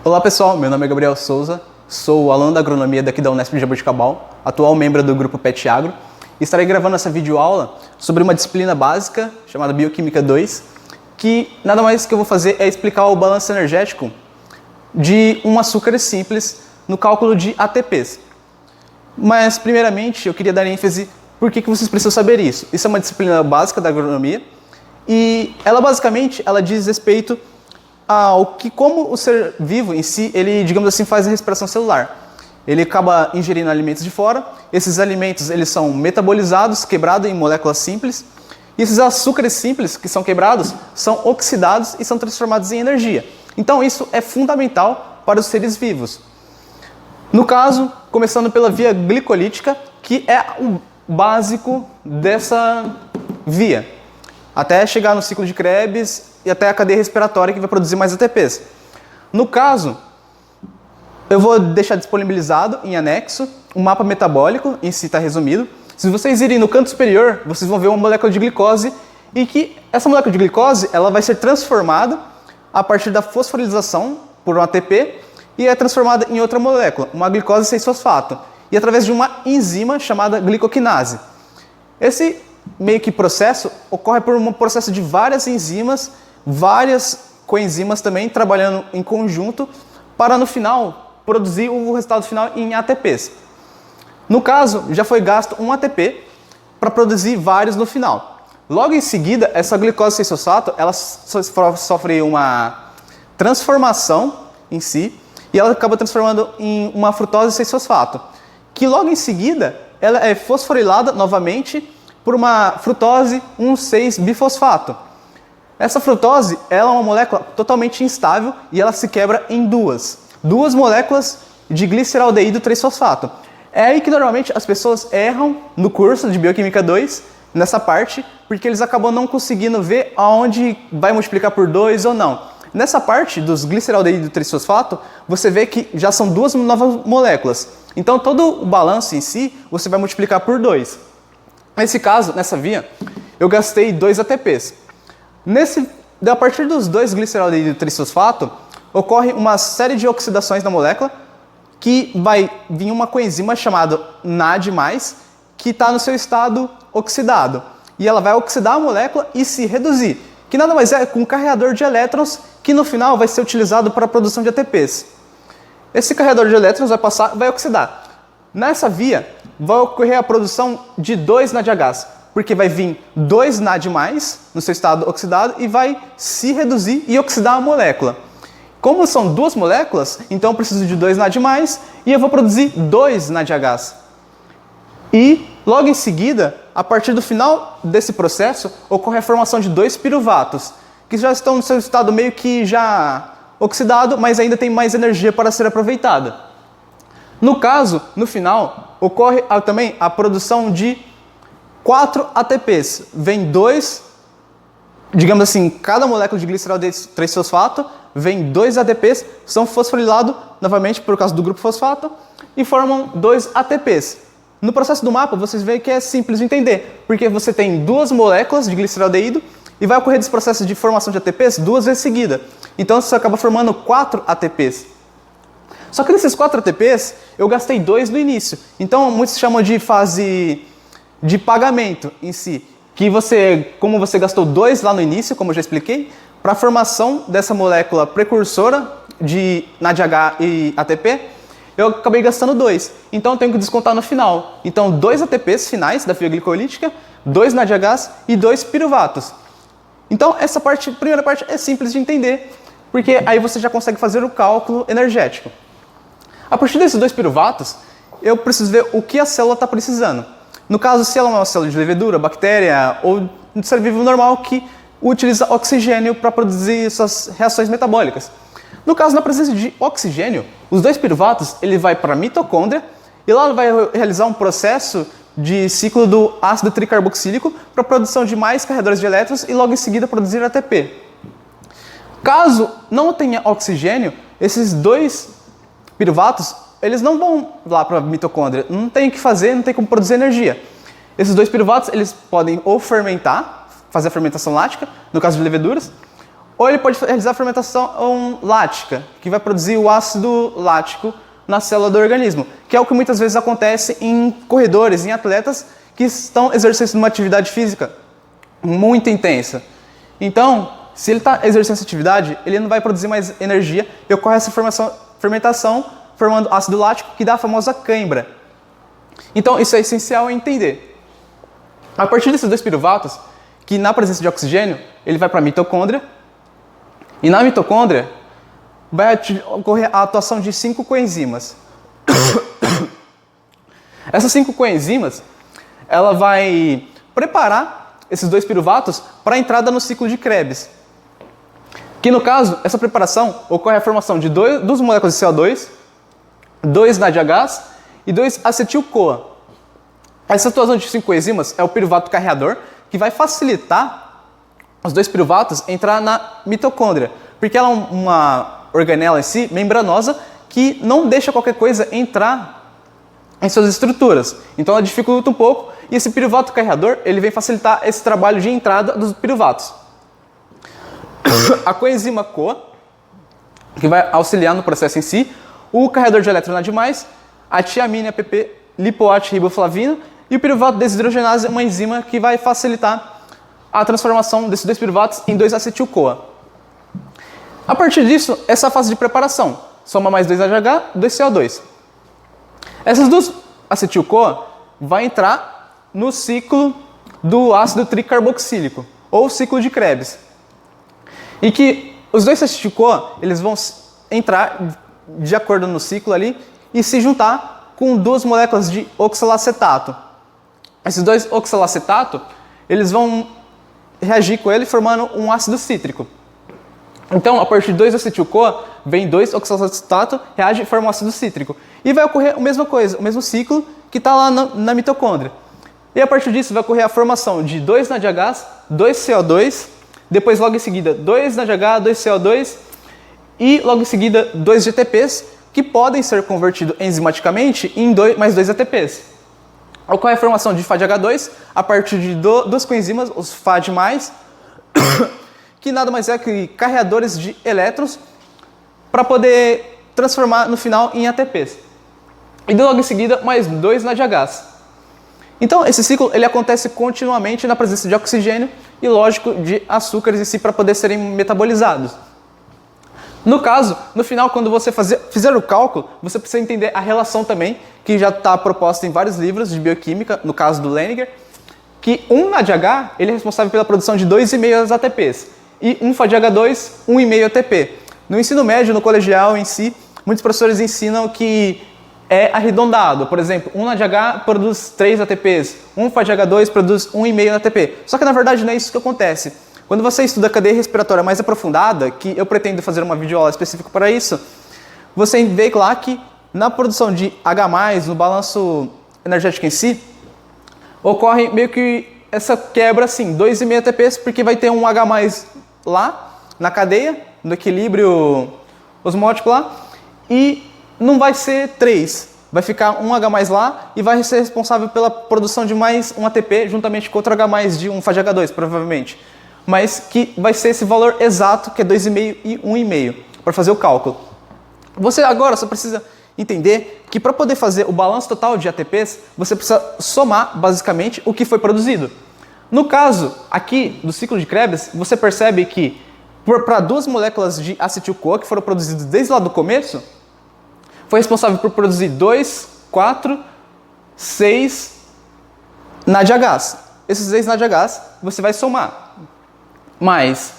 Olá pessoal, meu nome é Gabriel Souza, sou aluno da agronomia daqui da Unesp de Jaboticabal, atual membro do grupo PET Agro, e estarei gravando essa videoaula sobre uma disciplina básica chamada Bioquímica 2, que nada mais que eu vou fazer é explicar o balanço energético de um açúcar simples no cálculo de ATPs. Mas primeiramente eu queria dar ênfase por que vocês precisam saber isso. Isso é uma disciplina básica da agronomia e ela basicamente diz respeito como o ser vivo em si, ele, digamos assim, faz a respiração celular. Ele acaba ingerindo alimentos de fora, esses alimentos eles são metabolizados, quebrados em moléculas simples, e esses açúcares simples que são quebrados são oxidados e são transformados em energia. Então isso é fundamental para os seres vivos. No caso, começando pela via glicolítica, que é o básico dessa via, até chegar no ciclo de Krebs e até a cadeia respiratória que vai produzir mais ATPs. No caso, eu vou deixar disponibilizado em anexo um mapa metabólico, em si está resumido. Se vocês irem no canto superior, vocês vão ver uma molécula de glicose e que essa molécula de glicose ela vai ser transformada a partir da fosforilação por um ATP e é transformada em outra molécula, uma glicose 6-fosfato, e através de uma enzima chamada glicoquinase. Esse meio que processo ocorre por um processo de várias enzimas, várias coenzimas também trabalhando em conjunto para no final produzir o resultado final em ATPs. No caso, já foi gasto um ATP para produzir vários no final. Logo em seguida, essa glicose 6-fosfato ela sofre uma transformação em si e ela acaba transformando em uma frutose 6-fosfato, que logo em seguida ela é fosforilada novamente por uma frutose 1,6-bifosfato. Essa frutose ela é uma molécula totalmente instável e ela se quebra em duas moléculas de gliceraldeído 3-fosfato. É aí que normalmente as pessoas erram no curso de Bioquímica 2, nessa parte, porque eles acabam não conseguindo ver aonde vai multiplicar por 2 ou não. Nessa parte dos gliceraldeído 3-fosfato, você vê que já são duas novas moléculas. Então todo o balanço em si, você vai multiplicar por 2. Nesse caso, nessa via, eu gastei 2 ATPs. A partir dos 2 gliceraldeído 3-fosfato, ocorre uma série de oxidações na molécula, que vai vir uma coenzima chamada NAD+, que está no seu estado oxidado. E ela vai oxidar a molécula e se reduzir, que nada mais é que um carreador de elétrons, que no final vai ser utilizado para a produção de ATPs. Esse carreador de elétrons vai oxidar. Nessa via, vai ocorrer a produção de 2 NADH, porque vai vir 2 NAD+, no seu estado oxidado, e vai se reduzir e oxidar a molécula. Como são duas moléculas, então eu preciso de 2 NAD+, e eu vou produzir 2 NADH. E, logo em seguida, a partir do final desse processo, ocorre a formação de 2 piruvatos, que já estão no seu estado meio que já oxidado, mas ainda tem mais energia para ser aproveitada. No caso, no final, ocorre também a produção de 4 ATPs. Vem 2, digamos assim, cada molécula de gliceraldeído 3-fosfato, vem 2 ATPs, são fosforilados novamente por causa do grupo fosfato e formam 2 ATPs. No processo do mapa, vocês veem que é simples de entender, porque você tem 2 moléculas de gliceraldeído e vai ocorrer esse processo de formação de ATPs 2 vezes seguida. Então você acaba formando 4 ATPs. Só que nesses 4 ATPs, eu gastei 2 no início. Então, muitos chamam de fase de pagamento em si. Que como você gastou 2 lá no início, como eu já expliquei, para a formação dessa molécula precursora de NADH e ATP, eu acabei gastando 2. Então, eu tenho que descontar no final. Então, 2 ATPs finais da via glicolítica, 2 NADHs e 2 piruvatos. Então, essa primeira parte é simples de entender, porque aí você já consegue fazer o cálculo energético. A partir desses 2 piruvatos, eu preciso ver o que a célula está precisando. No caso, se ela é uma célula de levedura, bactéria ou um ser vivo normal que utiliza oxigênio para produzir suas reações metabólicas. No caso, na presença de oxigênio, os 2 piruvatos ele vai para a mitocôndria e lá ele vai realizar um processo de ciclo do ácido tricarboxílico para a produção de mais carregadores de elétrons e logo em seguida produzir ATP. Caso não tenha oxigênio, esses 2 piruvatos, eles não vão lá para a mitocôndria, não tem o que fazer, não tem como produzir energia. Esses 2 piruvatos, eles podem ou fermentar, fazer a fermentação lática, no caso de leveduras, ou ele pode realizar a fermentação lática, que vai produzir o ácido lático na célula do organismo, que é o que muitas vezes acontece em corredores, em atletas que estão exercendo uma atividade física muito intensa. Então, se ele está exercendo essa atividade, ele não vai produzir mais energia e ocorre essa fermentação formando ácido lático, que dá a famosa cãibra. Então, isso é essencial entender. A partir desses dois piruvatos, que na presença de oxigênio, ele vai para a mitocôndria, e na mitocôndria vai ocorrer a atuação de 5 coenzimas. Essas 5 coenzimas, ela vai preparar esses dois piruvatos para a entrada no ciclo de Krebs. Que no caso, essa preparação ocorre a formação de duas moléculas de CO2, 2 NADH e 2 acetil-CoA. Essa atuação de 5 coenzimas é o piruvato carreador, que vai facilitar os dois piruvatos entrar na mitocôndria, porque ela é uma organela em si, membranosa, que não deixa qualquer coisa entrar em suas estruturas. Então ela dificulta um pouco, e esse piruvato carreador ele vem facilitar esse trabalho de entrada dos piruvatos. A coenzima CoA, que vai auxiliar no processo em si, o carreador de elétron demais, a tiamina PP lipoate riboflavina, e o piruvato desidrogenase é uma enzima que vai facilitar a transformação desses dois piruvatos em 2 acetil-CoA. A partir disso, essa é a fase de preparação. Soma mais 2 NaDH, 2 CO2. Essas duas acetil-CoA vai entrar no ciclo do ácido tricarboxílico, ou ciclo de Krebs. E que os dois acetil-CoA, eles vão entrar de acordo no ciclo ali e se juntar com 2 moléculas de oxalacetato. Esses 2 oxalacetato, eles vão reagir com ele formando um ácido cítrico. Então, a partir de 2 acetil-CoA, vem 2 oxalacetato, reage e forma um ácido cítrico. E vai ocorrer a mesma coisa, o mesmo ciclo que está lá na mitocôndria. E a partir disso vai ocorrer a formação de 2 NADH, 2 CO2, depois logo em seguida 2 NADH, 2 CO2 e logo em seguida 2 GTPs, que podem ser convertidos enzimaticamente em mais 2 ATPs. Ocorre a formação de FADH2 a partir de 2 coenzimas, os FAD+, que nada mais é que carreadores de elétrons para poder transformar no final em ATPs. E logo em seguida mais 2 NADHs. Então esse ciclo ele acontece continuamente na presença de oxigênio e, lógico, de açúcares em si para poder serem metabolizados. No caso, no final, quando você fizer o cálculo, você precisa entender a relação também, que já está proposta em vários livros de bioquímica, no caso do Lehninger, que um NADH ele é responsável pela produção de 2,5 ATPs e um FADH2, 1,5 ATP. No ensino médio, no colegial em si, muitos professores ensinam que é arredondado. Por exemplo, um NADH produz 3 ATPs, um FADH2 produz 1,5 ATP. Só que na verdade não é isso que acontece. Quando você estuda a cadeia respiratória mais aprofundada, que eu pretendo fazer uma videoaula específica para isso, você vê lá que na produção de H+, no balanço energético em si, ocorre meio que essa quebra assim, 2,5 ATPs, porque vai ter um H+ lá na cadeia, no equilíbrio osmótico lá, e não vai ser 3, vai ficar um H+ lá e vai ser responsável pela produção de mais um ATP, juntamente com outro H+ de um FADH2, provavelmente. Mas que vai ser esse valor exato, que é 2,5 e 1,5, para fazer o cálculo. Você agora só precisa entender que para poder fazer o balanço total de ATPs, você precisa somar, basicamente, o que foi produzido. No caso, aqui, do ciclo de Krebs, você percebe que, para 2 moléculas de acetil-CoA, que foram produzidas desde lá do começo, foi responsável por produzir 2, 4, 6 NADHs. Esses 6 NADHs você vai somar. Mais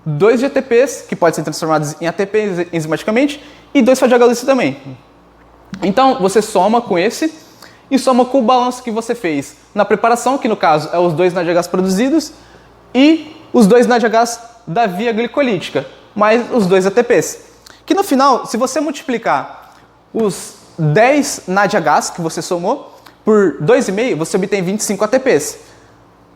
2 GTPs, que podem ser transformados em ATP enzimaticamente, e 2 FADH2 também. Então, você soma com esse e soma com o balanço que você fez na preparação, que no caso é os 2 NADHs produzidos e os 2 NADHs da via glicolítica, mais os 2 ATPs. Que no final, se você multiplicar os 10 NADHs que você somou por 2,5, você obtém 25 ATPs.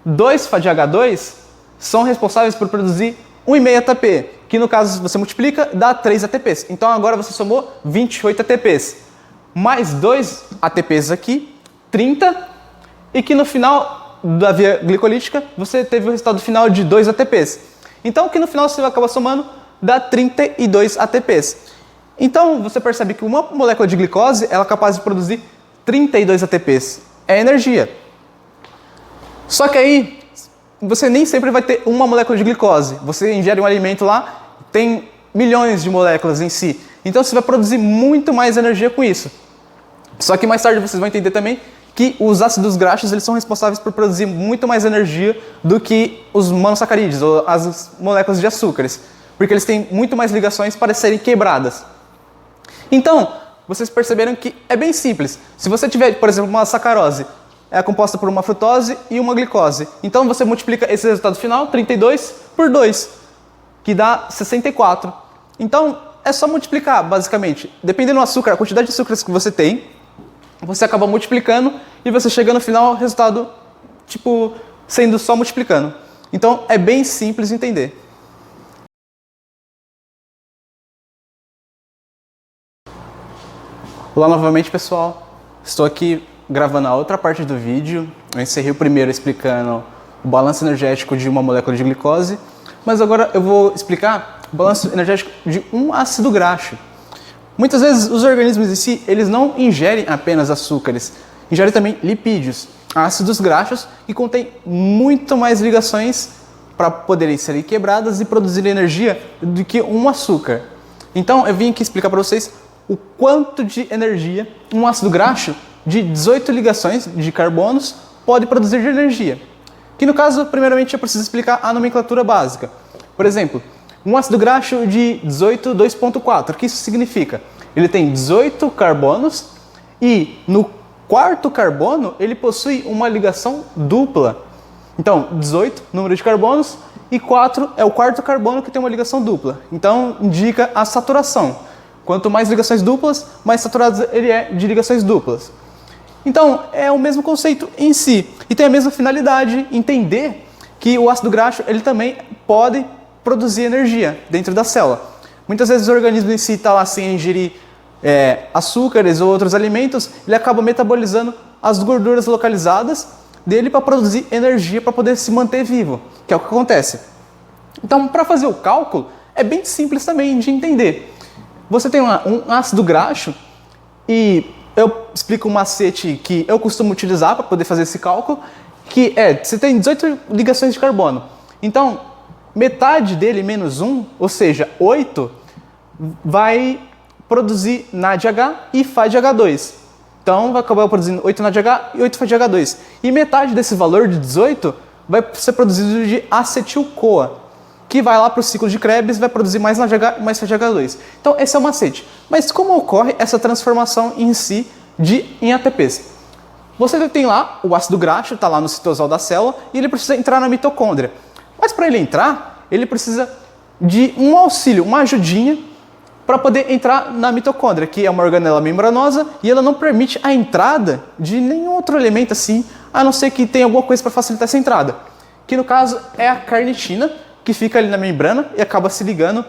2 FADH2 são responsáveis por produzir 1,5 ATP, que no caso, se você multiplica, dá 3 ATPs. Então agora você somou 28 ATPs. Mais 2 ATPs aqui, 30, e que no final da via glicolítica você teve o resultado final de 2 ATPs. Então, que no final você vai acabar somando, dá 32 ATPs. Então, você percebe que uma molécula de glicose ela é capaz de produzir 32 ATPs. É energia. Só que aí, você nem sempre vai ter uma molécula de glicose. Você ingere um alimento lá, tem milhões de moléculas em si. Então, você vai produzir muito mais energia com isso. Só que mais tarde vocês vão entender também que os ácidos graxos eles são responsáveis por produzir muito mais energia do que os monossacarídeos, ou as moléculas de açúcares. Porque eles têm muito mais ligações para serem quebradas. Então, vocês perceberam que é bem simples. Se você tiver, por exemplo, uma sacarose, é composta por uma frutose e uma glicose. Então, você multiplica esse resultado final, 32, por 2, que dá 64. Então, é só multiplicar, basicamente. Dependendo do açúcar, a quantidade de açúcares que você tem, você acaba multiplicando e você chega no final, resultado, tipo, sendo só multiplicando. Então, é bem simples de entender. Olá novamente, pessoal. Estou aqui gravando a outra parte do vídeo. Eu encerrei o primeiro explicando o balanço energético de uma molécula de glicose, mas agora eu vou explicar o balanço energético de um ácido graxo. Muitas vezes os organismos em si, eles não ingerem apenas açúcares, ingerem também lipídios, ácidos graxos, que contêm muito mais ligações para poderem serem quebradas e produzir energia do que um açúcar. Então eu vim aqui explicar para vocês o quanto de energia um ácido graxo de 18 ligações de carbonos pode produzir de energia. Que no caso, primeiramente eu preciso explicar a nomenclatura básica. Por exemplo, um ácido graxo de 18, 2.4, o que isso significa? Ele tem 18 carbonos e no quarto carbono ele possui uma ligação dupla. Então, 18, número de carbonos, e 4 é o quarto carbono que tem uma ligação dupla. Então, indica a saturação. Quanto mais ligações duplas, mais saturado ele é de ligações duplas. Então, é o mesmo conceito em si. E tem a mesma finalidade, entender que o ácido graxo ele também pode produzir energia dentro da célula. Muitas vezes o organismo em si está lá sem ingerir açúcares ou outros alimentos, ele acaba metabolizando as gorduras localizadas dele para produzir energia para poder se manter vivo, que é o que acontece. Então, para fazer o cálculo, é bem simples também de entender. Você tem um ácido graxo e eu explico um macete que eu costumo utilizar para poder fazer esse cálculo, que você tem 18 ligações de carbono. Então, metade dele menos 1, ou seja, 8, vai produzir NADH e FADH2. Então, vai acabar produzindo 8 NADH e 8 FADH2. E metade desse valor de 18 vai ser produzido de acetil-CoA, que vai lá para o ciclo de Krebs e vai produzir mais NADH e mais FADH2. Então, esse é o macete. Mas como ocorre essa transformação em si em ATPs? Você tem lá o ácido graxo, está lá no citosol da célula, e ele precisa entrar na mitocôndria. Mas para ele entrar, ele precisa de um auxílio, uma ajudinha, para poder entrar na mitocôndria, que é uma organela membranosa, e ela não permite a entrada de nenhum outro elemento assim, a não ser que tenha alguma coisa para facilitar essa entrada. Que no caso é a carnitina, que fica ali na membrana e acaba se ligando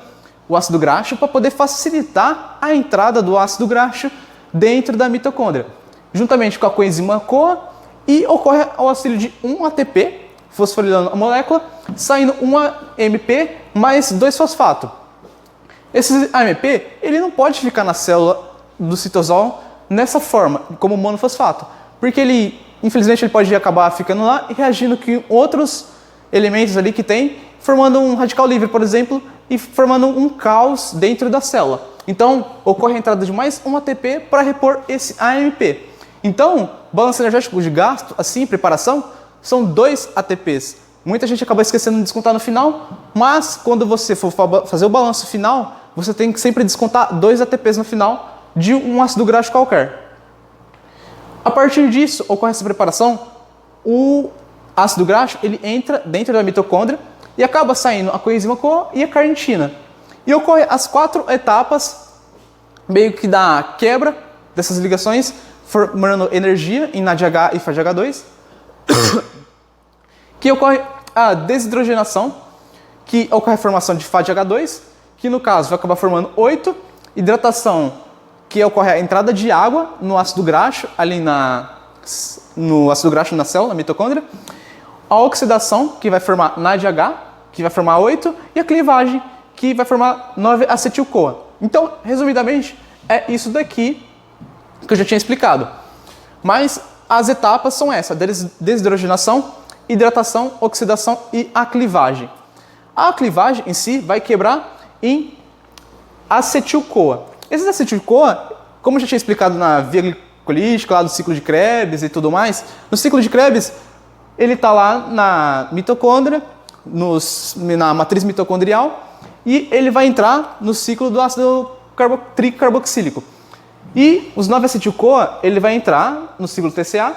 o ácido graxo para poder facilitar a entrada do ácido graxo dentro da mitocôndria, juntamente com a coenzima CoA, e ocorre o auxílio de um ATP, fosforilando a molécula, saindo um AMP mais 2-fosfato. Esse AMP ele não pode ficar na célula do citosol nessa forma, como monofosfato, porque ele, infelizmente, ele pode acabar ficando lá e reagindo com outros elementos ali que tem, formando um radical livre, por exemplo, e formando um caos dentro da célula. Então, ocorre a entrada de mais um ATP para repor esse AMP. Então, balanço energético de gasto, assim, preparação, são 2 ATPs. Muita gente acaba esquecendo de descontar no final, mas quando você for fazer o balanço final, você tem que sempre descontar 2 ATPs no final de um ácido graxo qualquer. A partir disso, ocorre essa preparação, o ácido graxo ele entra dentro da mitocôndria e acaba saindo a coenzima CoA e a carnitina. E ocorre as 4 etapas, meio que da quebra dessas ligações, formando energia em NADH e FADH2, que ocorre a desidrogenação, que ocorre a formação de FADH2, que no caso vai acabar formando 8, hidratação, que ocorre a entrada de água no ácido graxo, ali no ácido graxo na célula, na mitocôndria, a oxidação, que vai formar NADH, que vai formar 8, e a clivagem, que vai formar 9-acetil-CoA. Então, resumidamente, é isso daqui que eu já tinha explicado. Mas as etapas são essas: desidrogenação, hidratação, oxidação e a clivagem. A clivagem em si vai quebrar em acetil-CoA. Esse acetil-CoA, como eu já tinha explicado na via glicolítica, lá do ciclo de Krebs e tudo mais, no ciclo de Krebs, ele está lá na mitocôndria, na matriz mitocondrial, e ele vai entrar no ciclo do ácido tricarboxílico. E os 9-acetil-CoA, ele vai entrar no ciclo TCA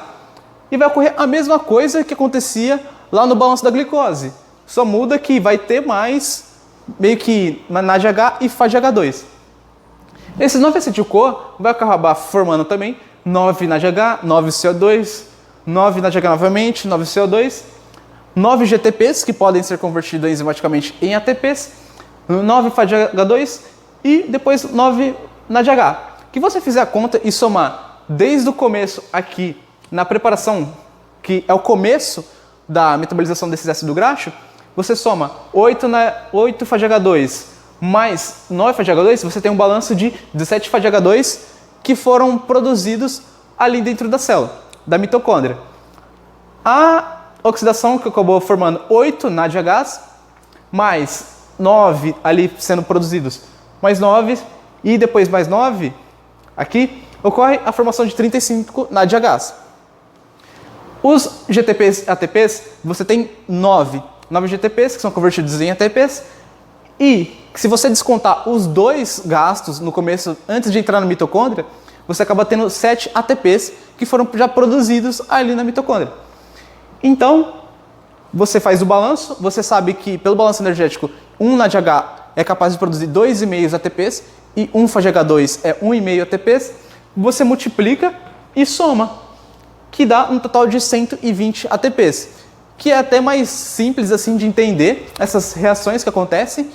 e vai ocorrer a mesma coisa que acontecia lá no balanço da glicose. Só muda que vai ter mais, meio que NADH e FADH2. Esse 9-acetil-CoA vai acabar formando também 9-NADH, 9-CO2, 9-NADH novamente, 9-CO2, 9 GTPs, que podem ser convertidos enzimaticamente em ATPs, 9 FADH2 e depois 9 NADH. Que você fizer a conta e somar desde o começo aqui, na preparação, que é o começo da metabolização desses ácidos graxos, você soma 8 FADH2 mais 9 FADH2, você tem um balanço de 17 FADH2 que foram produzidos ali dentro da célula, da mitocôndria. A oxidação que acabou formando 8 NADHs, mais 9 ali sendo produzidos, mais 9 e depois mais 9, aqui ocorre a formação de 35 NADHs. Os GTPs e ATPs, você tem 9 GTPs que são convertidos em ATPs, e se você descontar os dois gastos no começo, antes de entrar na mitocôndria, você acaba tendo 7 ATPs que foram já produzidos ali na mitocôndria. Então, você faz o balanço, você sabe que pelo balanço energético, um NADH é capaz de produzir 2,5 ATPs e um FADH2 é 1,5 ATPs, você multiplica e soma, que dá um total de 120 ATPs, que é até mais simples assim de entender essas reações que acontecem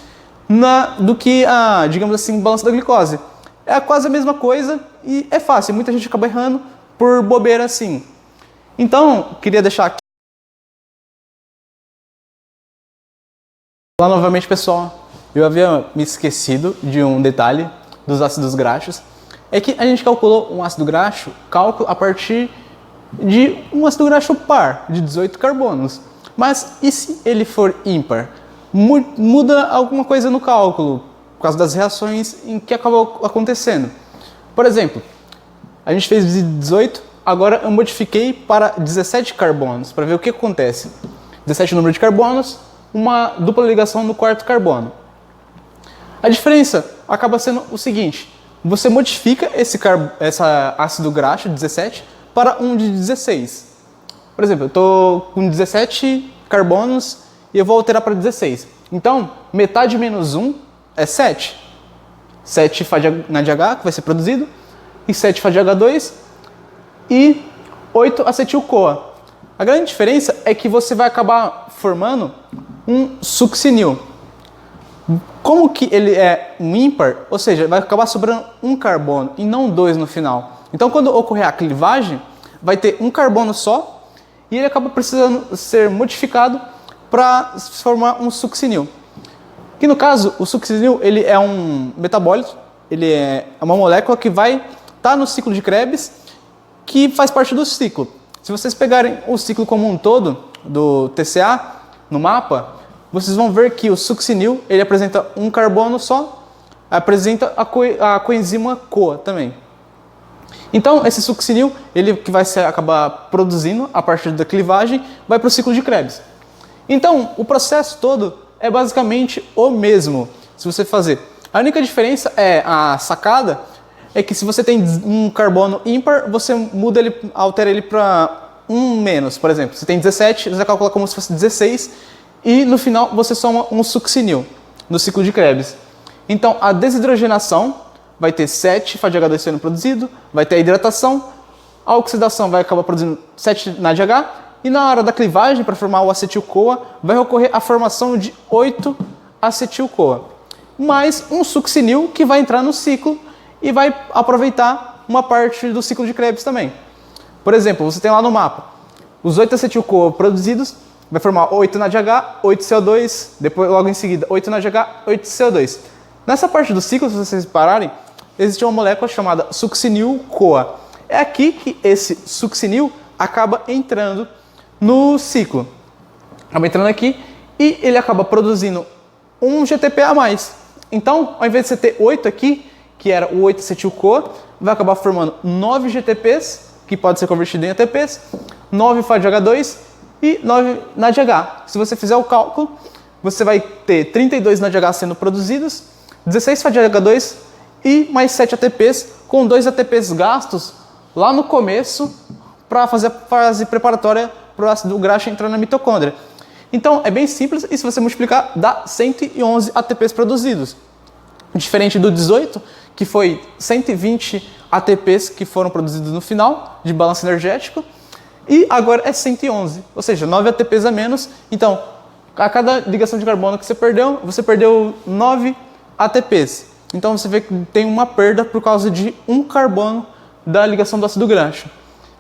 do que digamos assim, o balanço da glicose. É quase a mesma coisa e é fácil, muita gente acaba errando por bobeira assim. Então, queria deixar aqui lá novamente, pessoal, eu havia me esquecido de um detalhe dos ácidos graxos, é que a gente calculou um ácido graxo, cálculo a partir de um ácido graxo par, de 18 carbonos. Mas e se ele for ímpar? Muda alguma coisa no cálculo, por causa das reações em que acabou acontecendo. Por exemplo, a gente fez de 18, agora eu modifiquei para 17 carbonos, para ver o que acontece. 17 número de carbonos, uma dupla ligação no quarto carbono. A diferença acaba sendo o seguinte: você modifica esse ácido graxo 17 para um de 16. Por exemplo, eu estou com 17 carbonos e eu vou alterar para 16. Então, metade menos 1 é 7. 7 NADH, que vai ser produzido, e 7 FADH2 e 8 acetil-CoA. A grande diferença é que você vai acabar formando um succinil. Como que ele é um ímpar, ou seja, vai acabar sobrando um carbono e não 2 no final. Então, quando ocorrer a clivagem, vai ter um carbono só e ele acaba precisando ser modificado para formar um succinil. Que no caso, o succinil ele é um metabólito, ele é uma molécula que vai estar no ciclo de Krebs, que faz parte do ciclo. Se vocês pegarem o ciclo como um todo do TCA no mapa, vocês vão ver que o succinil ele apresenta um carbono só, apresenta a coenzima CoA também. Então, esse succinil, ele que vai acabar produzindo a partir da clivagem, vai para o ciclo de Krebs. Então, o processo todo é basicamente o mesmo, se você fazer. A única diferença é a sacada, é que se você tem um carbono ímpar, você muda ele, altera ele para um menos, por exemplo. Se tem 17, você calcula como se fosse 16, e no final você soma um succinil no ciclo de Krebs. Então, a desidrogenação vai ter 7 FADH2 sendo produzido, vai ter a hidratação, a oxidação vai acabar produzindo 7 NADH, e na hora da clivagem, para formar o acetil-CoA, vai ocorrer a formação de 8 acetil-CoA, mais um succinil que vai entrar no ciclo e vai aproveitar uma parte do ciclo de Krebs também. Por exemplo, você tem lá no mapa os 8 acetil-CoA produzidos vai formar 8 NADH, 8 CO2, depois logo em seguida 8 NADH, 8 CO2. Nessa parte do ciclo, se vocês repararem, existe uma molécula chamada succinil-CoA. É aqui que esse succinil acaba entrando no ciclo. Acaba entrando aqui e ele acaba produzindo um GTP a mais. Então, ao invés de você ter 8 aqui, que era o 8-acetil-CoA, vai acabar formando 9 GTPs, que pode ser convertido em ATPs, 9 FADH2 e 9 NADH. Se você fizer o cálculo, você vai ter 32 NADH sendo produzidos, 16 FADH2 e mais 7 ATPs, com 2 ATPs gastos lá no começo para fazer a fase preparatória para o ácido graxo entrar na mitocôndria. Então, é bem simples e se você multiplicar, dá 111 ATPs produzidos. Diferente do 18, que foi 120 ATPs que foram produzidos no final, de balanço energético, e agora é 111, ou seja, 9 ATPs a menos. Então, a cada ligação de carbono que você perdeu 9 ATPs. Então, você vê que tem uma perda por causa de um carbono da ligação do ácido graxo.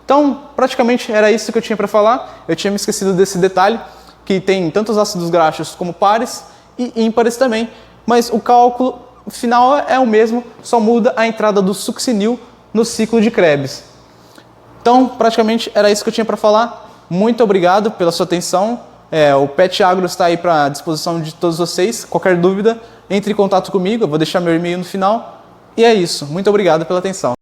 Então, praticamente era isso que eu tinha para falar. Eu tinha me esquecido desse detalhe, que tem tanto os ácidos graxos como pares e ímpares também, mas o cálculo final é o mesmo, só muda a entrada do succinil no ciclo de Krebs. Então, praticamente era isso que eu tinha para falar. Muito obrigado pela sua atenção. O PET Agro está aí para disposição de todos vocês. Qualquer dúvida, entre em contato comigo, eu vou deixar meu e-mail no final. E é isso. Muito obrigado pela atenção.